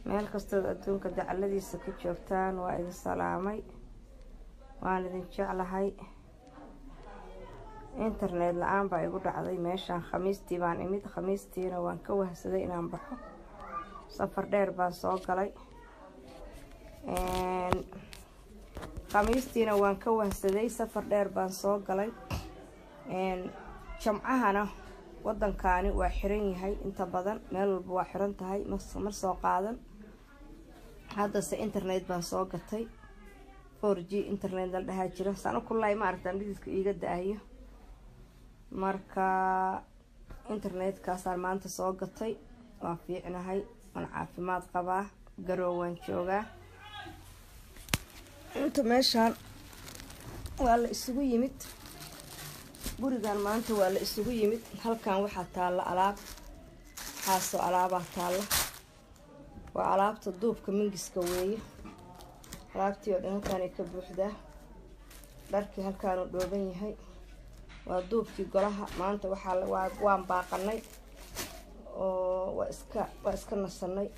meel kastoo adduunka dacaladiisa ka joogtaan waa idin salaamay waan idin jeclahay internet la'aan baa igu dhacday meeshaan khamiistii baan imid khamiistiina waan ka wahsaday inaan baxo safar dheer baan soo galay khamiistiina waan ka wahsaday safar dheer baan soo galay jamcahana waddankaani waa xiran yahay inta badan meel walba waa xiran tahay mar soo qaadan haddase internet baan soo gatay 4G internet la dhahaa jira saan u kullay ma aragtaan dhididka iiga da'ayo marka internetkaasaan maanta soo gatay waan fiicnahay waan caafimaad qabaa garoow waan joogaa inta meeshaan waa la isugu yimid gurigan maanta waa la isugu yimid halkan waxaa taala alaab xaaso alaabaa taala waa alaabta duubka mingiska weeye alaabtii oo dhan halkaan ay ka buuxdaa dharkii halkaan uu dhooban yahay waa duubkii golaha maanta waan baaqanay oo waa iska nasanay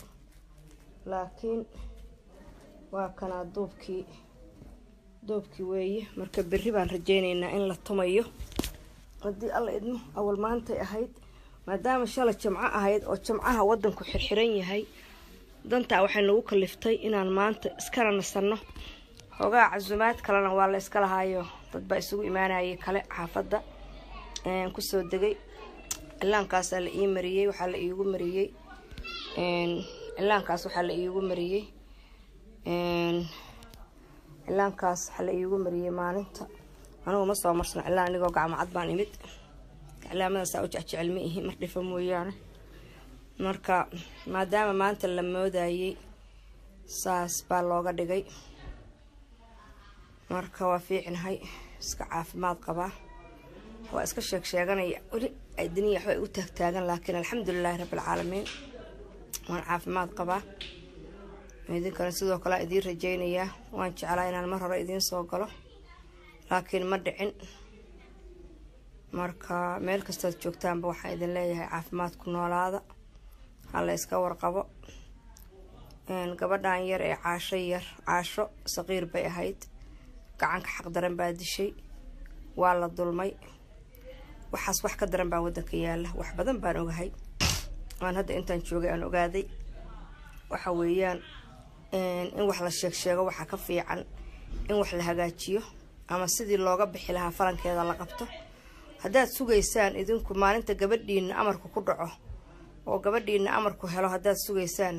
laakiin waa kana duubkii weeye marka berri baan rajaynaynaa in la tumayo haddii alla idmo awal maantay ahayd maadaama shalay jamco ahayd oo jamcaha waddanku xirxiran yahay dantaa waxay nagu kaliftay inaan maanta iskana nasanno hoogaa casumaad kalena waa la iska lahaayo dad baa isugu imaanayay kale xaafadda ku soo degay ilaankaasaa la ii mariyey waxaa la iigu mariyey ilaankaas waxaa la iigu mariyey ilaankaas waxaa la iigu mariyey maalinta anigu ma soo marsano ilaan anigoo gacmo cad baan imid ilaamadaasa u jecel ma ihi mar dhifa mooyaane marka maadaama maanta la moodayay saas baa looga dhigay marka waa fiicnahay iska caafimaad qabaa waa iska sheeganaya weli ay duniya waxbay u taagtaagan laakiin alxamdulilaahi rabbil caalamiin waan caafimaad qabaa idinkana sidoo kale idiin rajaynayaa waan jeclaa inaan mar hore idiin soo galo laakiin ma dhicin marka meel kastood joogtaanba waxaan idin leeyahay caafimaad ku noolaada hala iska warqabo gabadhan yar ee caasho saqiir bay ahayd gacanka xaq daran baa dishay waa la dulmay waxaas wax ka daran baa waddanka yaala wax badan baan ogahay aan hadda intaan joogay aan ogaaday waxa weeyaan in wax la sheego waxa ka fiican in wax la hagaajiyo ama sidii looga bixi lahaa falankeeda la qabto haddaad sugaysaan idinku maalinta gabadhiina amarku ku dhaco oo gabadhiina amarku helo haddaad sugaysaan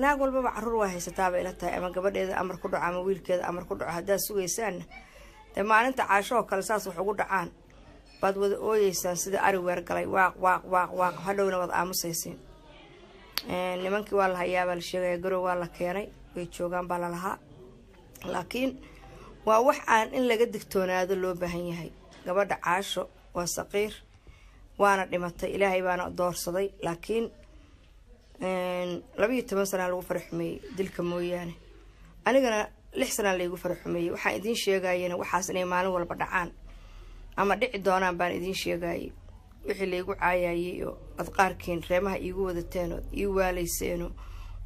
naag walbaba caruur waa haysataaba ila tahay ama gabadheeda amar ku dhaco ama wiilkeeda amar ku dhaco haddaad sugaysaan maalinta caasho oo kale saas wax ugu dhacaan baad wada ooyeysaan sida ari weer galay waaq hadhowna wada aamusaysiin nimankii waa la hayaabaa la sheegaya garow waa la keenay way joogaan baa lalahaa laakiin waa wax aan in laga digtoonaado loo baahan yahay gabadha caasho waa saqiir waana dhimatay ilaahay baana doorsaday laakiin 12 sano lagu farxumeeyay dilka mooyaane anigana 6 sano lagu farxumeeyay waxaan idin sheegayeen waxaas inay maalin walba dhacaan ama dhici doonaan baan idin sheegayay wixii leeyagu caayayay oo adqaarkeen reemaha iigu wadateen oo ii waaleyseen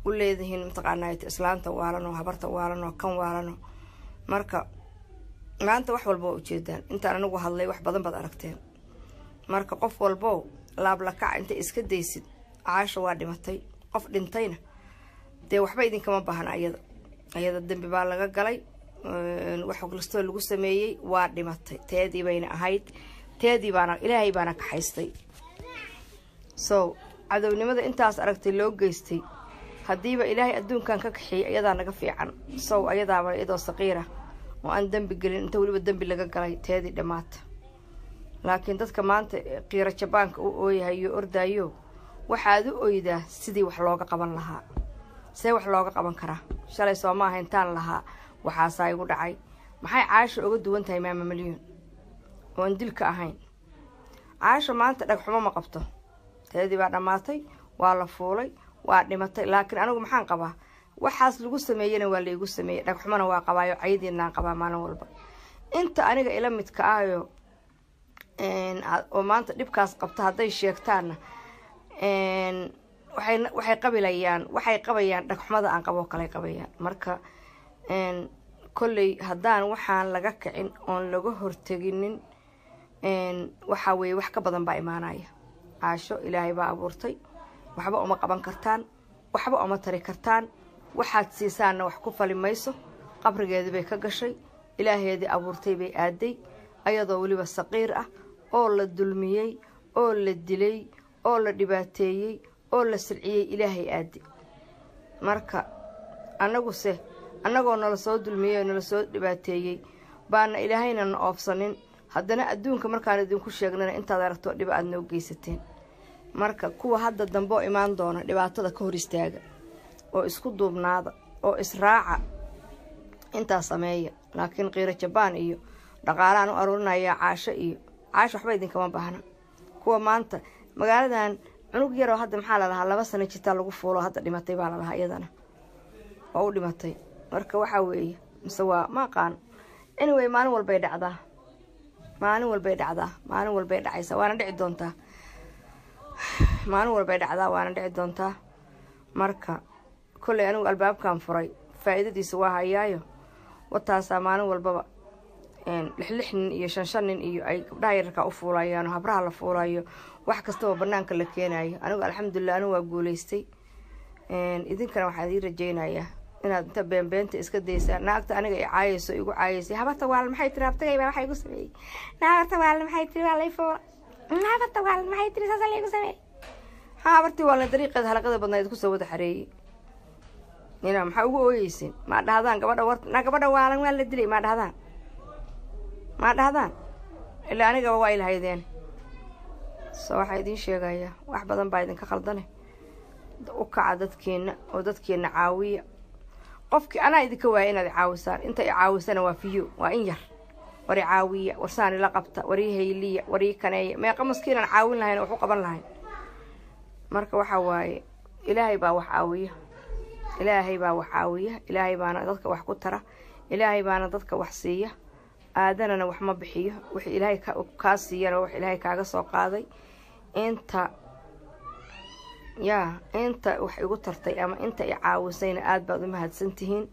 u leedahin mataqaanaayt islaanta waalano habarta waalano kan waalano marka maanta wax walba u jeedaan intaan anigu hadlay wax badan baad aragteen marka qof walbo laab la kac inta iska deysid caasho waa dhimatay qof dhintayna dee waxba idinkama baahan ayada dambi baa laga galay wax kastoo lagu sameeyay waa dhimatay teedii bayna ahayd teedii baana ilaahay baana ka haystay so cadownimada intaas aragtay loo geystay hadiiba ilaahay adduunkan ka kaxiyay ayadaa naga fiican so ayadaaba idoo saqiira oo aan dambi galin inta waliba dambi laga galay teedii dhamaata laakiin dadka maanta qiira jabaanka u ooyahayo ordaayo waxaad u oydaa sidii wax looga qaban lahaa see wax looga qaban karaa shalay soo ma ahayntaan lahaa waxaasaa igu dhacay maxay caasho uga duwan tahay maama milyan oo dilka ahayn caasho maanta dhagxumo ma qabto teedii baa dhamaatay waa la fuulay waa dhimatay laakiin anigu maxaan qabaa waxaas lagu sameeyana waa la igu sameeyay dhagxumana waa qabaayo caydiinaan qabaa maalin walba inta aniga ila midka ahayo oo maanta dhibkaas qabta hadday sheegtaana waxay qabayaan dhagxumada aan qabo kale qabayaan marka kolley haddaan waxaan laga kicin oon laga horteginin waxa weeye wax ka badan baa imaanaya. caasho ilaahay baa abuurtay, waxba uma qaban kartaan, waxba uma tari kartaan, waxaad siisaanna wax ku fali mayso. qabrigeedii bay ka gashay, ilaaheedii abuurtay bay aaday ayadoo weliba saqiir ah oo la dulmiyey oo la dilay oo la dhibaateeyey oo la silciyey ilaahay aaday. marka annagoo nala soo dulmiyey oo nala soo dhibaateeyey baana ilaahayna na oobsanin, haddana adduunka markaan idinku sheegnana intaad aragto dhib aad noo geysateen. marka kuwa hadda dambe oo imaan doona dhibaatada ka hor istaaga oo isku duubnaada oo israaca intaa sameeya. laakiin qiiro jabaan iyo dhaqaalaan u aruurinaya caasho waxba idinkama baahna. kuwa maanta magaaladan cunug yaroo hadda maxaa la lahaa 2 sano jirta lagu fuulo hadda dhimatay baa la lahaa iyadana oo u dhimatay. marka waxa weeye mise waa ma aqaan anyway maalin walbay dhacdaa maalin walbay dhacaysa waana dhici doontaa maalin walbay dhacdaa waana dhici doontaa. marka kolley anigu albaabkan furay faa'iidadiisa waa hayaayo wataasaa maalin walbaba 6 nin iyo 5 nin iyo ay gabdhaha yararka u fuulayaan habraha la fuulayo wax kastaba banaanka la keenayo. anigu alxamdulillah anigu waa guuleystay. idinkana waxaan idin rajaynayaa inaad inta beenbeenta iska daysaan. naagta aniga ay caayayso igu caayaysay habarta waal maxay tiri abtagay baa waxa igu sameeyay, naagta waal maxay tiri waa la fuula, naagta waal maxay tiri saas la igu sameeyay. habartii waa la dariiqada halaqada badnayd ku soo wada xareeyay. nina maxaa ugu ooyeysin ma dhahdaan gabadha waalan waa la dilay ma dhahdaan ilaa aniga waa ilahaydeen. soo waxa idin sheegaya wax badan baa idinka khaldane u kaca dadkeena oo dadkeena caawiya. qofkii anaa idinka waayay inaad caawisaan inta ay caawisana waa fiyo waa in yar wari caawiya warsaani la qabta wari hayliya wari kaneeya meeqa maskiinan caawin lahayn wax u qaban lahayn. marka waxa waaye ilaahay baa wax caawiya, ilaahay baana dadka wax ku tara, ilaahay baana dadka wax siiya. aadanana wax ma bixiyo, wix ilaahay ka siiyana wax ilaahay kaaga soo qaaday. inta wax igu tartay ama inta ay caawisayna aad baad u mahadsantihiin.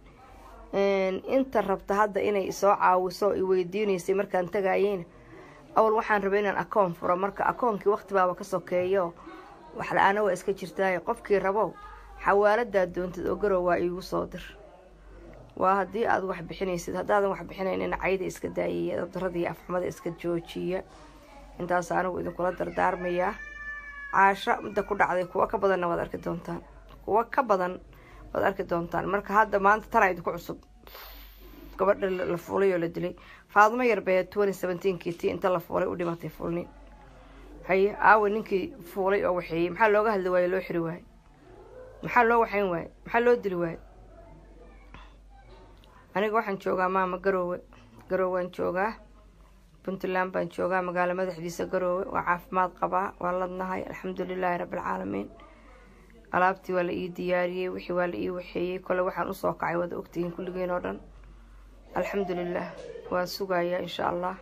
inta rabta hadda inay soo caawiso i weydiinaysay markaan tagayeen awal waxaan rabay inaan akoon furo. marka akoonkii waqti baaba ka sokeeyo wax la'aana waa iska jirtaa. qofkii rabo xawaalada doontid oo garow waa iigu soo dir. waa haddii aad wax bixinaysid, haddaadan wax bixinaynin cayda iska daayay daradii afxumada iska joojiya. intaas anigu idinkula dardaarmaya. caasho midda ku dhacday kuwa ka badanna waad arki doontaan. marka hadda maanta tana idinku cusub gabadha la fuulay oo la dilay Faadimo Yarbee 2017 inta la fuulay u dhimatay fuulni. haye aawe ninkii fuulay oo waxay maxaa looga hadli waayay loo xiri waayay, maxaa loo waxayn waayay, maxaa loo dili waayay. aniga waxaan joogaa maama Garoowe joogaa, Puntland baan joogaa, magaalo madaxdiisa Garoowe. waa caafimaad qabaa, waa ladnahay alxamdulilaahi rabbil caalamiin. alaabtii waa la ii diyaariyey, wixii waa la ii waxeeyey. kole waxaan u soo kacay wada ogtihiin kulligeen oo dhan alxamdulillah. waan sugayaa insha allah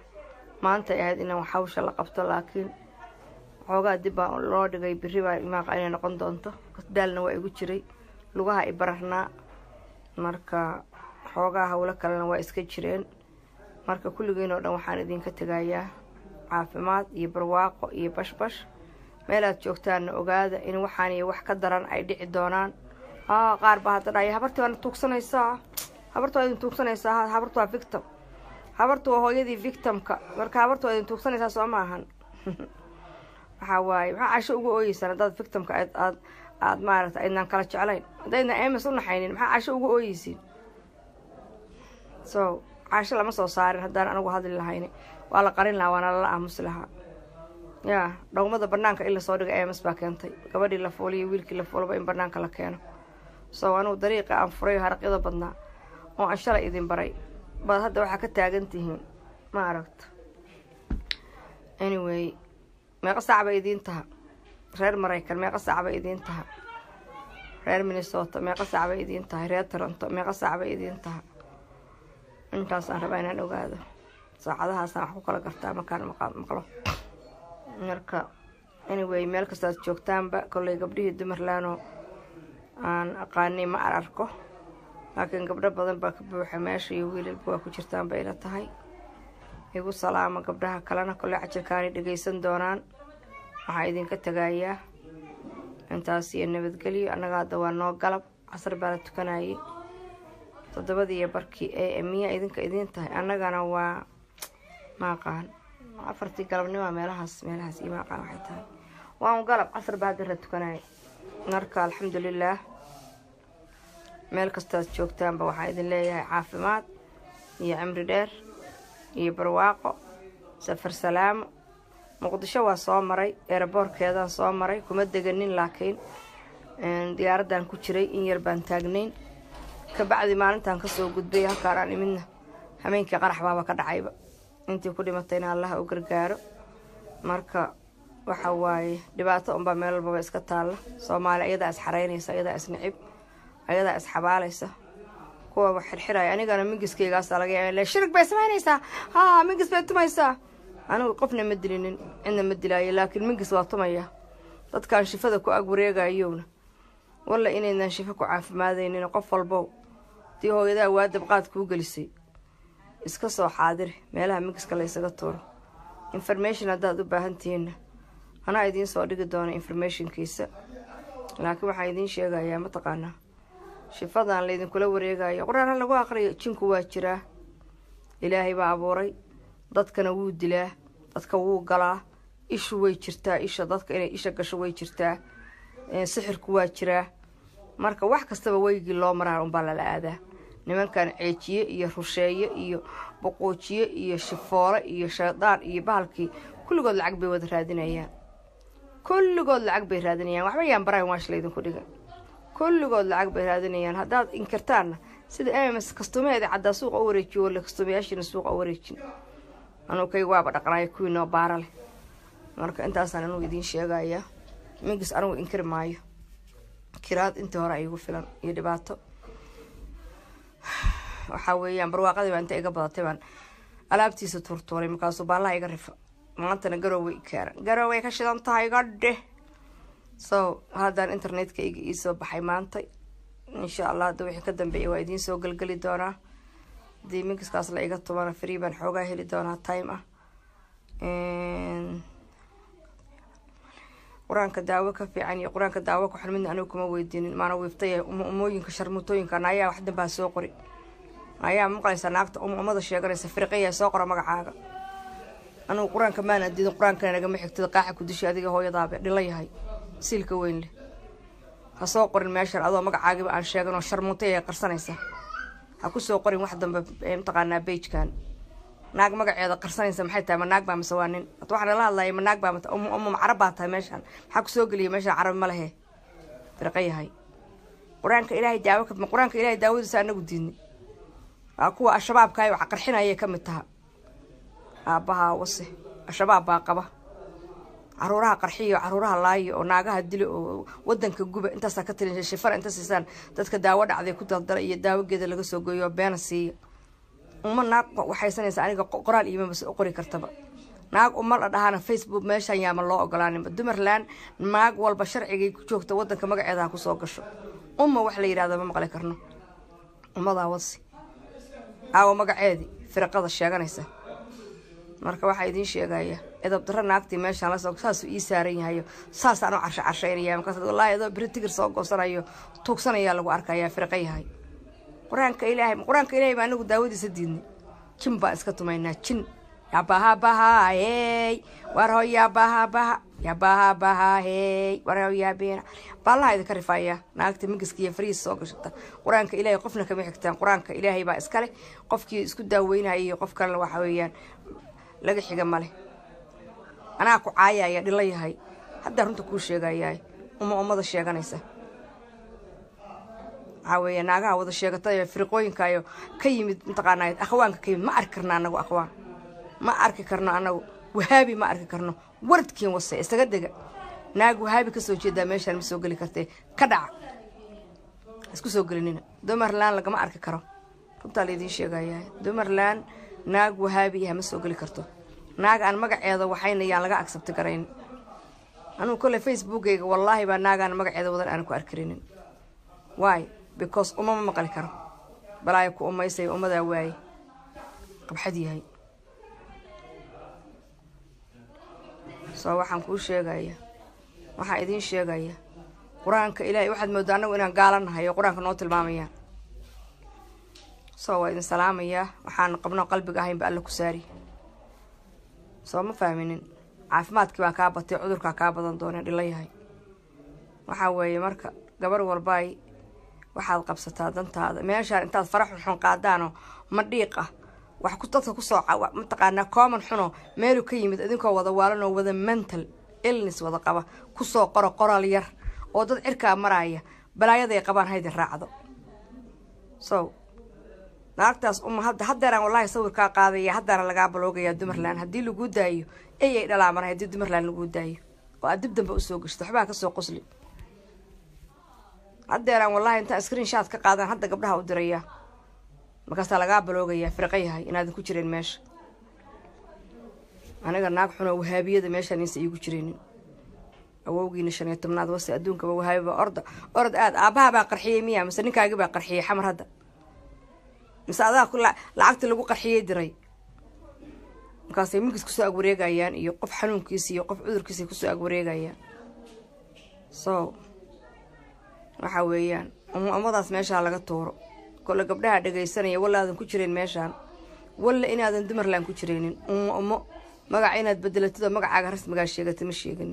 maanta ay ahayd inaan hawsha la qabto, laakiin xoogaa dib baa loo dhigay. berri baa imaaqa inay noqon doonto. daalna waa igu jiray, lugaha i bararnaa, marka xoogaa hawlo kalena waa iska jireen. marka kulligeen oo dhan waxaan idinka tagayaa caafimaad iyo barwaaqo iyo bashbash. meelaad joogtaanna ogaada in waxaan iyo wax ka daran ay dhici doonaan. qaar baa hadda dhaya habartii waana tuugsanaysaa, habartu waa idin tuugsanaysaa, habartu waa victim, habartu waa hooyadii victimka. marka habartu waa idin tuugsanaysaa soo maahan. waxaa waaye maxaa caasho ugu ooyeysaan haddaad victimka aad maaragta aydnaan kala jeclayn, haddaydna ems u naxaynin maxaa caasho ugu ooyeysiin. so caasho lama soo saarin haddaan anigu hadli lahayn, waa la qarin lahaa, waana lala aamusi lahaa. dhowmada banaanka in lasoo dhiga ems baa keentay. gabadhii la fuuliyo wiilkii la fuulaba in banaanka la keeno. so anigu dariiqa aan furay haraqyada badnaa oo aan shalay idin baray baad hadda waxaa ka taagan tihiin ma aragta. anyway meeqa saac bay idiin taha reer Maraykan, meeqa saac bay idiin taha reer Minnesota, meeqa saac bay idiin tahay reer Toronto, meeqa saac bay idiin taha. intaas aan rabaa inaan ogaado. saacadahaasaan wax ku kala gartaa markaan maqlo. marka anyway meel kastaad joogtaanba kolley gabdhihii dumarlaano aan aqaanay ma arko laakiin gabdho badan baa ka buuxa meesha iyo wiilalba waa ku jirtaan bay ila tahay igu salaama gabdhaha kalena kolley cajalkaani dhagaysan doonaan waxaa idinka tagayaa intaas iyo nabadgelyo annaga hadda waa noo galab casar baa la tukanayay 7 barkii ee miya idinka idin tahay annagana waa ma aqaan 4 galabnimo meelahaas iyo ma aqaan waxay tahay waan galab casar baa la tukanayay marka alxamdulillaah meel kastaad joogtaanba waxaa idin leeyahay caafimaad iyo cimri dheer iyo barwaaqo safar salaamo muqdisho waa soo maray airportkeedaan soo maray kuma deganin laakiin diyaaradan ku jiray in yar baan taagnayn ka bacdi maalintan ka soo gudbay halkaan aan imidna habeenkii qarax baaba ka dhacayba intii ku dhimatayna Allah u gargaaro marka waxa waaye dhibaato unba meel walba iska taala Soomaali ayada is xareynaysa ayada is nicib ayada is xabaalaysa kuwa wax xirxiray anigana mingiskeygaas laga yaabay shirk bay sameynaysaa mingis bay tumaysaa anigu qofna ma dilinin inna ma dilaayo laakiin mingis waa tumaya dadkaan shifada ku ag wareegayowna walla inaynan shifo ku caafimaadaynin qof walbo tii hooyada waa dabqaad ku galisay iska soo xaadir meelaha mingiska la isaga tuuro information hadaad u baahan tihiin ana idin soo dhigi doona informationkiisa laakiin waxa idin sheegayaa ma taqaana shifadan la idin kula wareegayo quraan lagu aqriyo jinku waa jira ilaahay baa abuuray dadkana wuu dilaa dadka wuu galaa ishu way jirtaa isha dadka inay isha gasho way jirtaa sixirku waa jira marka wax kastaba weygii loo maraa un baa la aadaa nimankan ceejiye iyo rusheeye iyo boqoojiye iyo shifoole iyo shaydaan iyo bahalkii kulligood lacag bay wada raadinayaan waxba yaan barayn waash la idin ku dhiga kulligood lacag bay raadinayaan haddaad inkirtaanna sida MS kastumeeda cadda suuqa u wareejiyo wala kastumeyaashina suuqa u wareejin anuu kay waaba dhaqanaay kuwii noo baara leh marka intaasaan anigu idin sheegayaa mingis anigu inkir maayo kiraad inta hore ay igu filan iyo dhibaato waxa weeyaan barwaaqadii baan inta iga badatay baan alaabtiisa turtuuray markaasuu baalaha iga rifa maantana garooway ka shidan tahay gadhe so haddaan internetka ii soo baxay maantay insha Allah hadda wixii ka dambeeyay waa idiin soo galgali doonaa dii mingiskaas la iga tumana free baan xoogaa heli doonaa time quraanka daawo ka fiican iyo quraanka daawo ku xirmidna anigu kuma weydiinin maana wiiftay umooyinka sharmutooyinka ayaa wax dambaa soo qori ayaa maqlaysa naagta umada sheeganaysa firqiya soo qora magacaaga anigu quraanka maana diidan quraanka naga ma xigtida qaaxa ku dishay adiga hooyadaaba dhilayahay silka weyn leh ha soo qorin meesha adoo magacaaga aan sheegano sharmutay ay qarsanaysa ha ku soo qorin wax dambe taqaanaa page-kan naag magaceeda qarsanaysa maxay tahay naag baa masawaanin waxaan la hadlaayay naag baa carab baa tahay meeshan waxa ku soo galiyay meesha carab ma lahe firqayahay quraanka ilaahay daawadiisa anagu diidnay kuwa ashabaabka ay wax qarxinayay kamid taha aabaha wasi ashabaab baa qaba caruuraha qarxiyo caruuraha laayo oo naagaha dilo oo wadanka guba intaas ka tirin shifar inta siisan dadka daawo dhacday ku daldalay iyo daawageeda laga soo gooyo been siiyo naag waxay sanaysaa aniga qoraal iimayl bas u qori kartaba naag la dhahana Facebook meeshan yaama loo ogolaanin dumarlaan naag walba sharciga ku joogta wadanka magaceeda ku soo gasho wax la yiraahdo ma maqli karno umada wasi magaceedi firqada sheeganaysa marka waxa idin sheegaya edab darro naagtii meeshan la soo saas ii saaran yahay saas aan u carshaynaya markaas wallahi edo britigir soo goosanayo tuugsanaya lagu arkaya firqayahay quraanka ilaahay baan anigu daawadiisa diidnay jin baa iska tumaynaa jin ya baha hey war hooya baha hey war hooya beena ballaha idinka rifaya naagta mingiska iyo fariis soo gashata quraanka ilaahay qofna kama xigtaan quraanka ilaahay baa iska leh qofkii isku daaweynayay qof kale waxa weeyaan laga xiga male anaa ku caayaya dhilayahay hadda runta ku sheegayaa umada sheeganaysa عاوية ناقة وذا الشيء قطعي فريقوين كايو كيمد متقانايد أخوانك كيمد ما أركرنا أنا وأخوان ما أركرنا أنا وهابي ما أركرنا ورد كين وصي استقدق ناق وهابي كسو جدا ماشان مسوق لي كرتي كدع اسكو سوق لنا دمرلان لقى ما أركره كنت على دين شيء جاي دمرلان ناق وهابي هم مسوق لي كرتو ناق أنا مقع هذا وحين يعني لقى أكسب تكرين أنا كل فيسبوك والله بناقان مقعد وضل أنا كأركرين واي because ما قال كرم بلا يكون يسوي ذا واي بحدي هاي waxaan kuu sheegaya waxa idin sheegaya quraanka ilaahay waxaad moodaa inaan gaalanahay quraanka noo tilmaamaya waa idin salaamaya waxaan qabno qalbiga ahayn ba alla ku saari ma fahminin caafimaadkii baa ka batay cudurka ka badan doona dhilayahay waxa weeye marka gabar walba ay waxaad qabsataa dantaada meesha intaad farax xun qaadaano ma dhiiqa wax ku dadka ku soo mataqaana common xuno meel ka yimid idinkoo wada waalan oo wada mental illness wada qaba ku soo qoraal yar oo dad cirka maraya balaayada ay qabaan haydi raacdo naagtaas haddeeraan wallahi sawirkaa qaadaya haddaana lagaa baloogayaa dumarlaan haddii lagu daayo ay dhalaaman haddii dumarlaan lagu daayo oo aad dib dambe u soo gashto waxbaa ka soo qosli haddeeraan wallahi inta screenshot ka qaadan hadda gabdhaha u diraya markaas lagaa baloogayaa firqayahay inaad ku jireen meesha aniga naag xuno wahaabiyada meeshaan insa iigu jireen awowgiina 15aad wasi adduunka wahaabiba orod aad aabaha baa qarxiyay miya mise ninkaagi baa qarxiyay xamar hadda mise adaa lacagta lagu qarxiyay diray markaas ay minkis ku soo agwareegayaan iyo qof xanuunkiisa iyo qof cudurkiisa ku soo agwareegayaan waxa weeyaan ummadaas meesha laga tuuro kala gabdhaha dhageysanaya walaadan ku jireen meeshaan walla inaadan dumarlaan ku jireenin magac inaad bedelatid magacaaga rasmiga sheegatay ma sheegin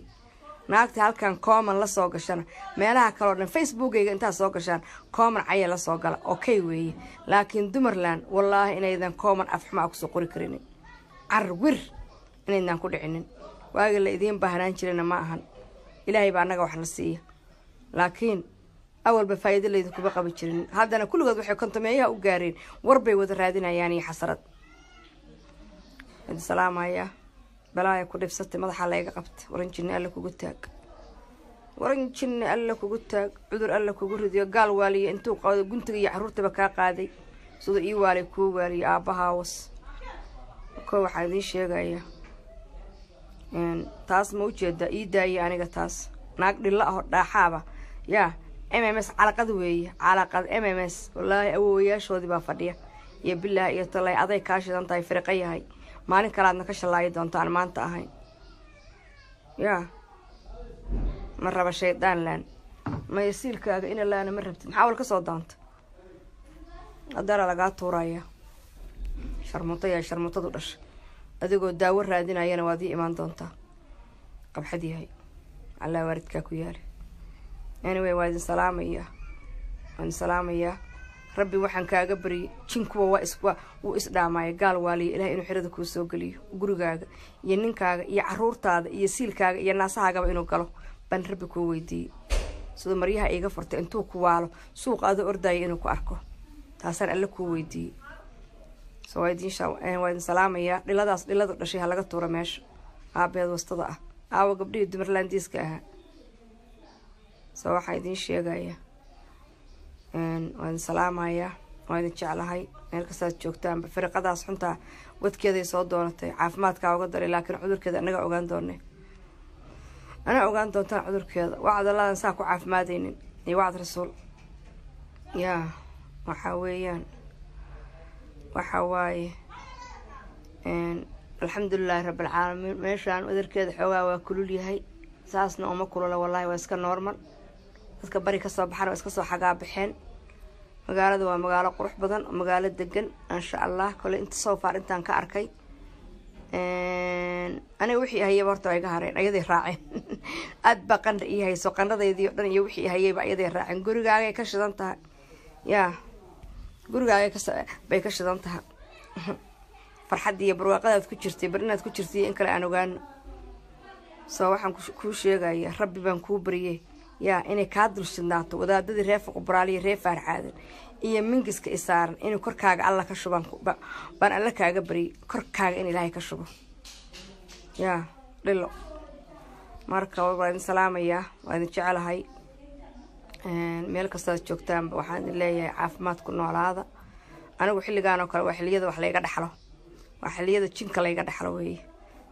naagta halkan common la soo gashana meelaha kale oo dhan facebookayga inta soo gashaan common caya la soo gala okay weeye laakiin dumarlaan wallahi inaydan common afxuma ku soo qori karin arwir inaydan ku dhicinin waaga la idin baahnaan jirina ma ahan ilaahay baa anaga wax la siiya laakiin awalba faa'iido leeyahay kuba qabi jirin haddana kulligood waxay kontameeyaha u gaareen warbay wada raadinayaan iyo xasarad salaamaya balaaya ku dhibsatay madaxa la iga qabtay waran jinni alla kugu taag cudur alla kugu ridiyo gaal waaliye intuu qado guntiga iyo caruurtaba ka qaaday sida ii waalay ku waaliye aabahaas waxa idin sheegaya taas ma u jeeda ii daayay aniga taas naag dhilla ah dhaaxaaba yaa MMS علاقة ويا علاقة MMS والله أويا شو ذي بفرية يبلها يطلع أضي كاش دان طاي فرقية هاي ما نكلام نكش الله يدون طال ما أنت هاي يا مرة بشيطان لان ما يصير كذا إن الله أنا مرة بتحاول كصوت دانت أدار على قات ورايا شرمطة دورش أديكو داور رادين عينا وادي إيمان دانتا قب حدي هاي الله وارد كاكوياري anyway waan salaamaya rabbi waxaan kaaga bari jinkuwa waa isdhaamay gaal waaliye ilaahay inuu xirada ku soo galiyo gurigaaga iyo ninkaaga iyo caruurtaada iyo siilkaaga iyo naasahaaga inuu galo ban rabbi ku weydiiyay sida maryaha iga furtay intuu ku waalo suuqaada ordaya inuu ku arko taasaan alla ku weydiiyay waan salaamaya dhilada dhashay laga tuuro meesha aabeed wastada ah aawa gabdhii dumarlaandiiska ah waxa idin sheegaya waan salaamaya waan jeclahay meel kasta joogtaan firqadaas xunta wadkeeday soo doonatay caafimaadka uga daray laakiin cudurkeeda anaga ogaan doontaan cudurkeeda wacd Allah saa ku caafimaadaynin iyo wacd rasuul waxa weeyaan waxa waaye alxamdulillaah rabbil caalamiin meeshaan cudurkeeda xoogaa waa kulul yahay saasna uma kulula wallahi waa iska normal dadka bari ka soo baxaan iska soo xagaa baxeen magaalada waa magaalo qurux badan magaalo degan insha Allah kale inta soo faar intaan ka arkay aniga wixii hayay horta ay ga hareen ayaday raaceen aad baqan ii hayso qandadeedii dhan iyo wixii hayay ba ayaday raaceen gurigaaga ka shidan tahay gurigaaga bay ka shidan tahay farxad iyo barwaaqadaad ku jirtay barinaad ku jirtay in kale aan ogaan waxaan ku sheegaya rabbi baan ku bariyay inay ka dulshinaato wadaadadii reef qubraaliye reef farxaadan iyo mingiska isaaran inuu korkaaga alla ka shuban baan alla kaaga bari korkaaga in ilaahay ka shubo dhilo marka waan salaamaya waan jecelahay meel kasta joogtaan waxaan leeyahay caafimaad ku noolaada anigu xilligan oo kale waa xilliyada wax la iga dhaxlo waa xilliyada jinka la iga dhaxlo weeye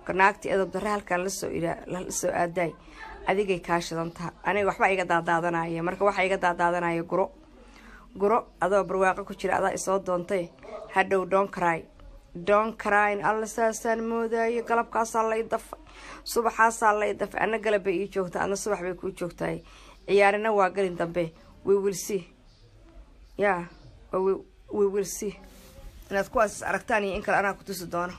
kanaagti edab darra halkan la soo aaday adigay kaa shidantaha aniga waxba iga daadaadanaya marka waxa iga daadaadanaya guro adoo barwaaqo ku jira adaa isoo doontay hadhow don't cry alla saasaan moodaaye galabkaasaa lay dafa subaxaasaa lay dafa ana galab bay ii joogtaa adna subax bay kuu joogtaay ciyaarina waa galin dambe we will see inaad kuwaas aragtaan iyo in kale anaa ku tusi doono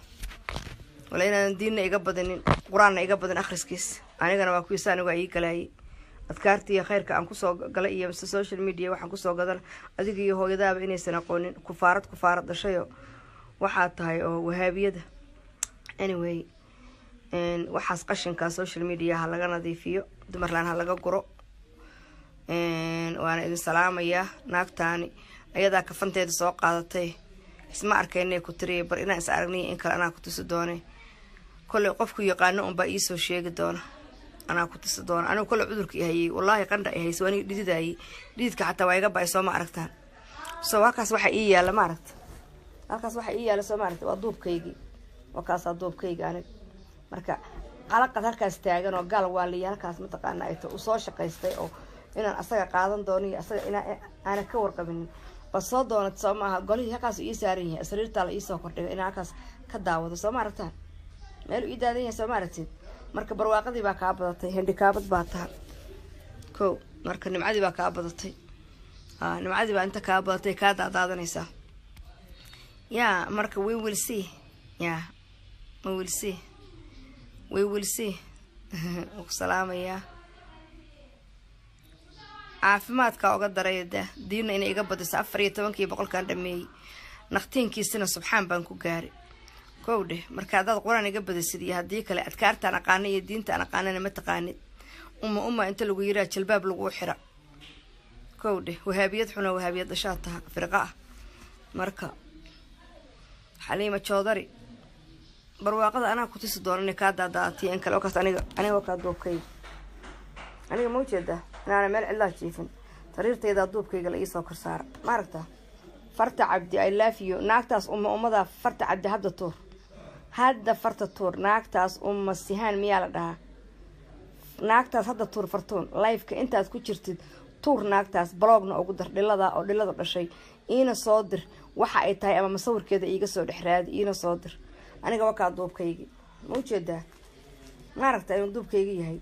wala inaan diinna iga badinin quraanna iga badin akhriskiis anigana waa kuwiisa anigu ii galaayay adkaarta iyo khayrka aan kusoo galay iyo social media waxaan kusoo gadan adiga iyo hooyadaaba inaysan aqoonin kufaarad dhashayo waxaa tahay oo wahaabiyada anyway waxaas qashinka social media ha laga nadiifiyo dumarlaan ha laga guro waana idin salaamayaa naagtaani ayadaa kafanteeda soo qaadatay isma arkaynay ku tiriye bar inaan is aragnay in kale anaa ku tusi doonay kolley qofku yaqaano unbaa iisoo sheegi doona anaa ku tusi doona anigu kolley cudurka ihayay wallaahi qandha ihaysa waa aniga dhididayay dhididka xataa waa iga ba-ay soo ma aragtaan so halkaas waxa ii yaalla ma aragta halkaas waxa ii yaalla soo ma aragta waa duubkaygii wakaasaa duubkayga aniga marka qalaqad halkaas taagan oo gaal waaliya halkaas mataqaana ay to usoo shaqaystay oo inaan asaga qaadan doono iyo asaga aana ka warqabinin oo soo doonad soo maaha golihii halkaas ii saaran yahay sariirtaa la iisoo kordhiga inaan halkaas ka daawado soo ma aragtaan meel ii daadan yahay soo ma aragtid marka barwaaqadii baa kaa badatay handikaabad baa taha kow marka nimcadii baa kaa badatay nimcadii baa inta kaa badatay kaa daadaadanaysaa marka we will see ku salaamayaa caafimaadka uga darayda diinna inay iga badiso 14% dhameeyay naqtiinkiisina subxaan baan ku gaaray kowdhe marka hadaad quraan iga badisid iyo haddii kale adkaartaan aqaana iyo diintaan aqaanana ma taqaanid umma inta lagu yiraa jalbaab lagu xira kowdhe wahaabiyad xuna wahaabiyad dhashaa taha firqa ah marka xaliima joodari barwaaqada anaa ku tusi doona inay kaa daadaatay in kale wakaas aniga kaa duubkayga aniga ma ujeedaa inaana meel cidlaa jiifin sariirtaydaa duubkayga la iisoo korsaara ma aragtaa farta cabdi I love you naagtaas ummadaa farta cabdi hadda farta tuur naagtaas sihaan miyaa la dhahaa naagtaas hadda tuur fartuun liveka intaad ku jirtid tuur naagtaas blogna ugu dar dhilada oo dhilada dhashay iina soo dir waxa ay tahay ama masawirkeeda iiga soo dhexraadi iina soo dir aniga wakaa duubkaygi ma ujeedaa ma aragtaa inuu duubkayga yahay